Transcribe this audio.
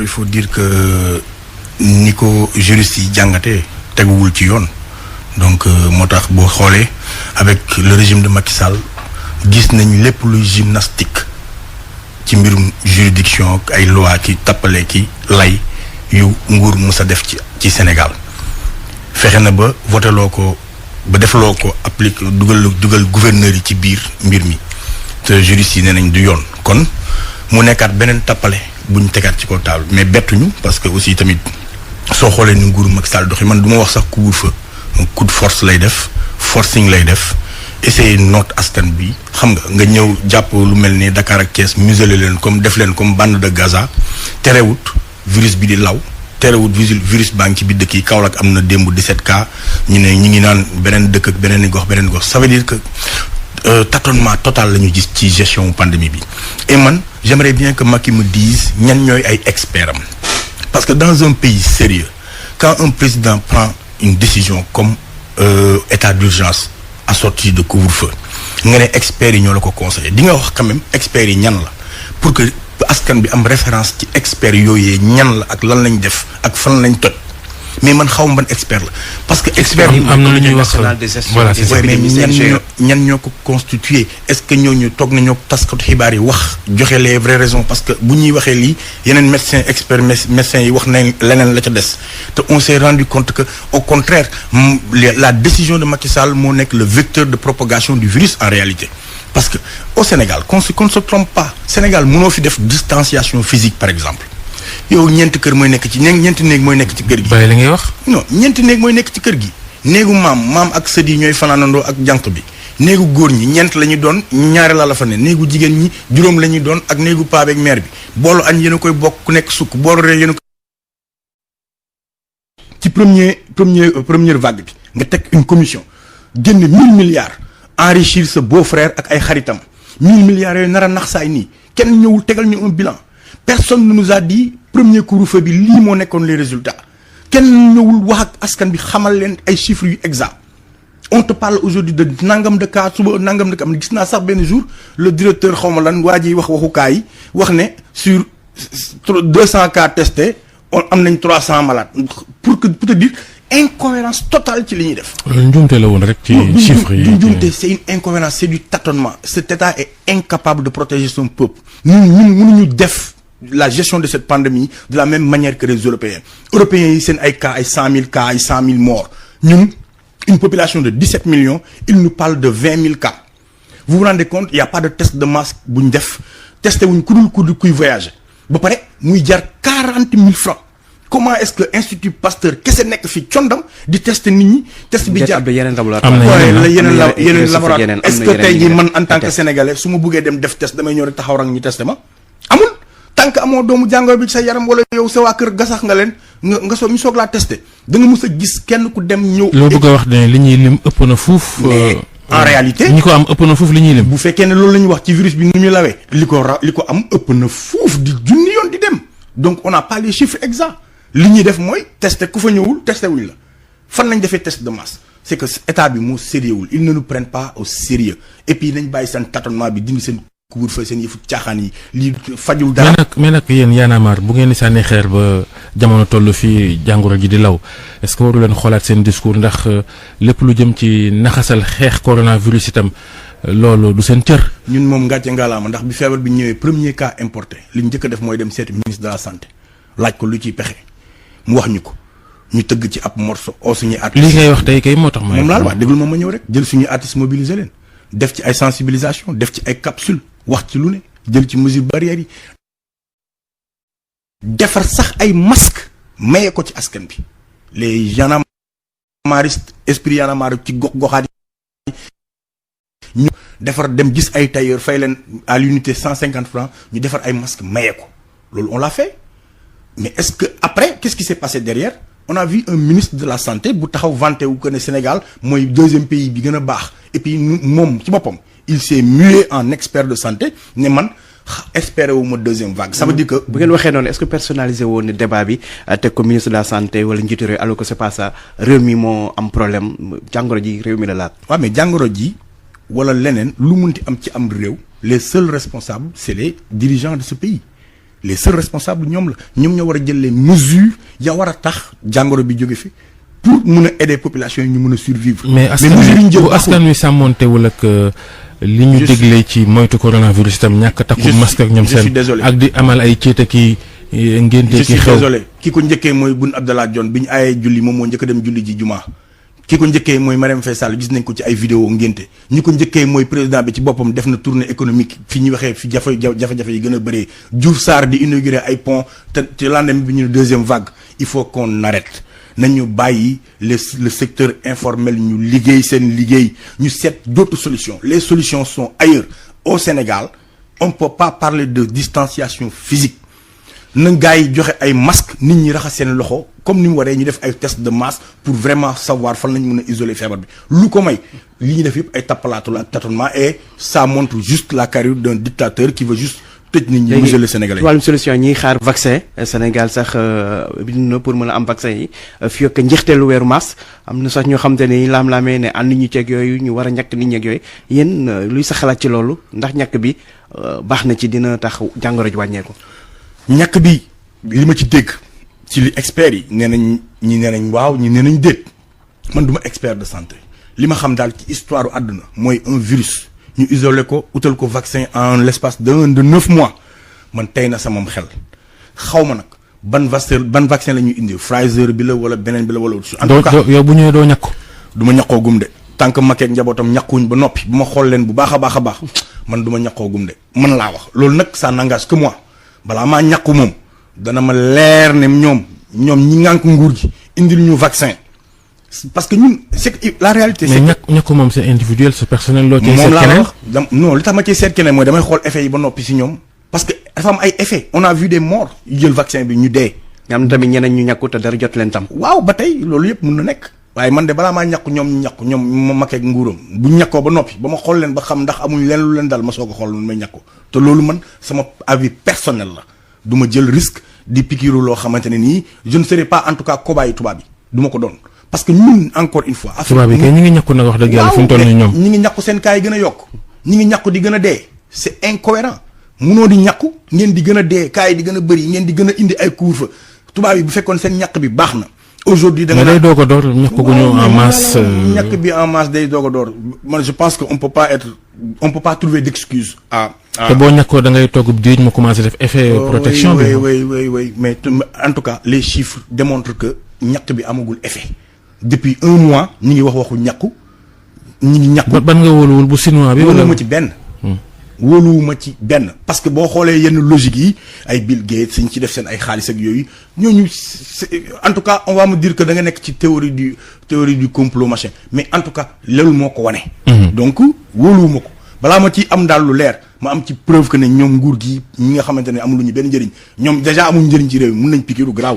il faut dire que ni ko juriste yi jàngatee teguwul ci yoon donc moo tax boo xoolee avec le régime de Macky Sall gis nañ lépp luy gymnastique ci mbirum juridiction ak ay loi ki tappale ki lay yu nguur musa def ci Sénégal fexe na ba voteloo ko ba defloo ko applique dugal gouverneur yi ci biir mbir mi te juriste yi nee nañ du yoon kon mu nekkaat beneen tappale buñ tegaat ci kaw table mais bettuñu parce que aussi tamit soo xoolee ni nguuru Macky Sall doxi man du ma wax sax couvre-feu coup de force lay def forcing lay def essayer noot askan bi xam nga ñëw jàpp lu mel ni Dakar ak Thiès muselé leen comme def leen comme bande de Gaza terewut virus bi di law terewut virus baa ngi ci biir dëkk yi Kaolack am na démb 17 cas ñu ngi naan beneen dëkk ak beneen gox ça veut dire que tâtonnement total la ñu gis ci gestion pandémie bi et man j'aimerais bien que Macky me dise ñan ñooy ay experts am parce que dans un pays sérieux quand un président prend une décision comme état d'urgence assorti de couvre-feu nga ne experts yi ñoo la ko conseillé di nga wax quand même experts yi ñan la pour que askan bi am référence ci experts yooyee ñan la ak lan lañ def ak fan lañ toj mais man xaw ma ban expert la parce que expert yi am na lu ñuy wax voilà c'est ça mais ñan ñoo ko constitué est-ce que ñooñu toog nañoo taskatu xibaar yi wax joxe les vraies raisons parce que bu ñuy waxee lii yeneen médecins yi wax nañ leneen la ca des te on s'est rendu compte que au contraire la décision de Macky Sall moo nekk le vecteur de propagation du virus en réalité parce que au Sénégal qu'on ne se trompe pas Sénégal mënoo fi def distanciation physique par exemple yow ñeenti kër mooy nekk ci ñeenti néeg mooy nekk ci kër gi. bàyyi la ngay wax. non ñeenti néeg mooy nekk ci kër gi. néegu maam ak sët yi ñooy fanaanandoo ak jànq bi néegu góor ñi ñeent la ñu doon ñaari la fa ne néegu jigéen ñi juróom la ñuy doon ak néegu paa beeg mère bi boolu añ yéen a koy bokk ku nekk sukk boolu ree yéen a koy. ci première vague bi nga teg une commission génn 1000 milliards enrichir sa beau-frère ak ay xaritam 1000 milliards yooyu nar a nax saay nii kenn ñëwul tegal ñu un bilan. Personne ne nous a dit premier couvre-feu bi lii moo nekkoon les résultats kenn ñëwul wax ak askan bi xamal leen ay chiffres yu exact on te parle aujourd'hui de nangam de cas suba nangam de cas gis naa sax benn jour le directeur xaw ma lan waa ji waxu cas yi wax ne sur 200 cas testés am nañ 300 malades pour te dire incohérence totale ci li ñuy def. njuumte la woon rek ci chiffres yi. njuumte c'est une incohérence c'est du tâtonnement cet état est incapable de protéger son peuple ñun mënuñu def la gestion de cette pandémie de la même manière que les Européens yi seen ay cas ay 100 000 cas ay 100 000 morts ñun une population de 17 millions ils nous parlent de 20 000 cas vous vous rendez compte il y a pas de test de masse bu ñu def testé wuñ kuy voyager ba pare muy jar 40 000 francs comment est-ce que Institut Pasteur kese nekk fi condam di tester nit ñi test bi jar yeneen laboratoire est-ce que tey jii man en tant que sénégalais su ma buggee dem def test damay ñëw rek taxaw rang ñu testé ma amul tant que amoo doomu jàngoro bi sa yaram wala yow sa waa kër gasax nga leen nga soog ñu soog laa testé da nga mës a gis kenn ku dem ñëw. loo bëgg a wax ne li ñuy lim ëpp na fuuf. en réalité ñi ko am ëpp na fuuf li ñuy lim. bu fekkee ne loolu la ñuy wax ci virus bi ni muy lawee. li ko am ëpp na fuuf di junni yoon di dem donc on n'a pas les chiffres exacts li ñuy def mooy testé ku fa ñëwul testé wuñ la fan lañ defee test de masse c'est que état bi moo sérieux wul ils ne nous prennent pas au sérieux et puis nañ bàyyi seen tâtonnement bi dindi seen couvre-feu seen yëfu caaxaan yi lii fajul dara. mais nag yéen Y'en a marre bu ngeen di sànni xeer ba jamono toll fii jàngoro ji di law est-ce que waru leen xoolaat seen discours ndax lépp lu jëm ci naxasal xeex coronavirus itam loolu du seen cër. ñun moom ngàcce ngalaama ndax bi feebar bi ñëwee premier cas importé li ñu njëkk a def mooy dem seeti ministre de la santé laaj ko lu ciy pexe mu wax ñu ko ñu tëgg ci ab morceau oo suñuy artistes. li ngay wax tey kay moo tax. moom laa la wax déglu ma ñëw rek jël suñuy artistes mobiliser leen def ci ay sensibilisation def ci ay capsules wax ci lu ne jël ci mesures barrières yi defar sax ay masques maye ko ci askan bi les yanamaristes esprit yanamar ci gox-goxaat yi ñu defar dem gis ay tailleur fay leen à l'unité 150 francs ñu defar ay masques maye ko loolu on l'a fait mais est-ce que après qu'est-ce qui s'est passé derrière on a vu un ministre de la santé bu taxaw vanté wu que ne Sénégal mooy deuxième pays bi gën a baax et puis moom ci boppam il s'est mué en expert de santé ne man espéré wu ma deuxième vague. ça veut dire que bu ngeen waxee noonu est-ce que personnalisé woon ne débat bi teg ko ministre de la santé wala njiitu réew alors que c'est pas ça réew mi moo am problème jàngoro ji réew mi la laat. waaw mais jàngoro ji wala leneen lu munti am ci am réew les seuls responsables c'est les dirigeants de ce pays les seuls responsables ñoom la ñoom ñoo war a jël les mesures ya war a tax jàngoro bi jóge fi pour mun a aider population yi ñu mun a survivre. mais askan wi sàmmontewul ak li ñu déglee ci moytu coronavirus itam ñàkk takku masque ak ñoom seen ak di amal ay céeta ki ngénte ki xew. je suis désolé ki ko njëkkee mooy Boun Abdallah Dionne bi ñu aayee julli moom moo njëkk a dem julli ji jumaa ki ko njëkkee mooy Marième Faye Sall gis nañ ko ci ay vidéo ngénte ñi ko njëkkee mooy président bi ci boppam def na tournée économique fi ñuy waxee fi jafe-jafe yi gën a bëree Diouf Sarr di inaugurer ay pont te ci lendemain bi ñu deuxième vague il faut qu'on arrête nañu bàyyi le secteur informel ñu liggéey seen liggéey ñu seet d'autres solutions les solutions sont ailleurs au Sénégal on peut pas parler de distanciation physique na gars yi joxe ay masques nit ñi raxas seen loxo comme ni mu waree ñu def ay test de masse pour vraiment savoir fan lañ mën a isoler feebar bi lu ko may li ñu def yëpp ay tappalaatu la ak tâtonnement et ça montre juste la carrure d'un dictateur qui veut juste tëj nit ñi museler Sénégalais ci wàllum solution ñiy xaar vaccin Sénégal sax bind na pour mën a am vaccin yi fii ak njeexteelu weeru mars am na sax ñoo xam te ne laam-laamee ne ànd ñu ceeg yooyu ñu war a ñàkk nit ñeeg yooyu yéen luy sa xalaat ci loolu ndax ñàkk bi baax na ci dina tax jàngoro ji wàññeeku. ñàkk bi li ma ci dégg ci li experts yi nee nañ ñi nee nañ waaw ñi nee nañ déet man du ma expert de santé li ma xam daal ci histoire àdduna mooy un virus ñu isolé ko utal ko vaccin en l'espace de 9 mois man tey na samam xel xaw ma nag ban vaccin la ñuy indi Pfizer bi la wala beneen bi la wala. en tout cas yow bu ñëwee doo ñàkku. du ma ñàkkoo gum de tant que makeeg njabootam ñàkkuwuñ ba noppi bu ma xool leen bu baax a baax man du ma ñàkkoo gum de man laa wax loolu nag ça n'engage que moi. balaa maa ñàkku moom dana ma leer ne ñoom ñi ngànk nguur gi indil ñu vaccin parce que ñun c'est la réalité. c'est mais ñàkku moom c'est individuel c'est personnel. loo ciy seet keneen non li tax ma ciy seet keneen mooy damay xool effet yi ba noppi si ñoom. parce que dafa am ay effets on a vu des morts yu jël vaccin bi ñu dee. nga am tamit ñeneen ñu ñàkku te dara jot leen tam. waaw ba tey loolu yëpp mun na nekk. waaye man de balaa maa ñàkku ñoom ñu ñàkku ñoom ma makeeg nguuram bu ñàkkoo ba noppi ba ma xool leen ba xam ndax amuñ leen lu leen dal ma soog a xool lu may ñàkku te loolu man sama avis personnel la du ma jël risque di pikiru loo xamante ne nii je ne serai pas en tout cas cobaye tubaab bi du ma ko doon parce que ñun encore une fois. tubaab bi kay ñu ngi ñàkku nag wax dëgg yàlla fi mu toll nii ñoom. ñi ngi ñàkku seen kaay gën a yokk ñi ngi ñàkku di gën a dee c'est incohérent munoo di ñàkku ngeen di gën a dee kaay di gën a bëri ngeen di gën a indi ay couvre-feu tubaab yi bu fekkoon seen ñàkk bi baax na. aujourd'hui da nga day doog a door ñàkk gu ñu en masse. ñàkk bi en masse day doog a door man je pense que on peut pas trouver d'excuse te boo ñàkkoo da ngay toog diir mu commencé def effet protection bi. oui mais en tout cas les chiffres démontrent que ñàkk bi amagul effet depuis 1 mois ñi ngi waxu ñàkku ñi ngi ñàkku. ban nga wóoluwul bu chinois bi. wala ma ci benn. wóoluwuma ci benn parce que boo xoolee yenn logique yi ay Bill Gates ñu ci def seen ay xaalis ak yooyu ñooñu en tout cas on va me dire que da nga nekk ci théorie du complot machin mais en tout cas loolu moo ko wane. donc wóoluwuma ko balaa ma ci am daal lu leer ma am ci preuve que ne ñoom nguur gi ñi nga xamante ne amuluñu benn njëriñ ñoom déjà amuñu njëriñ ci réew mi mun nañ piquer lu garaaw.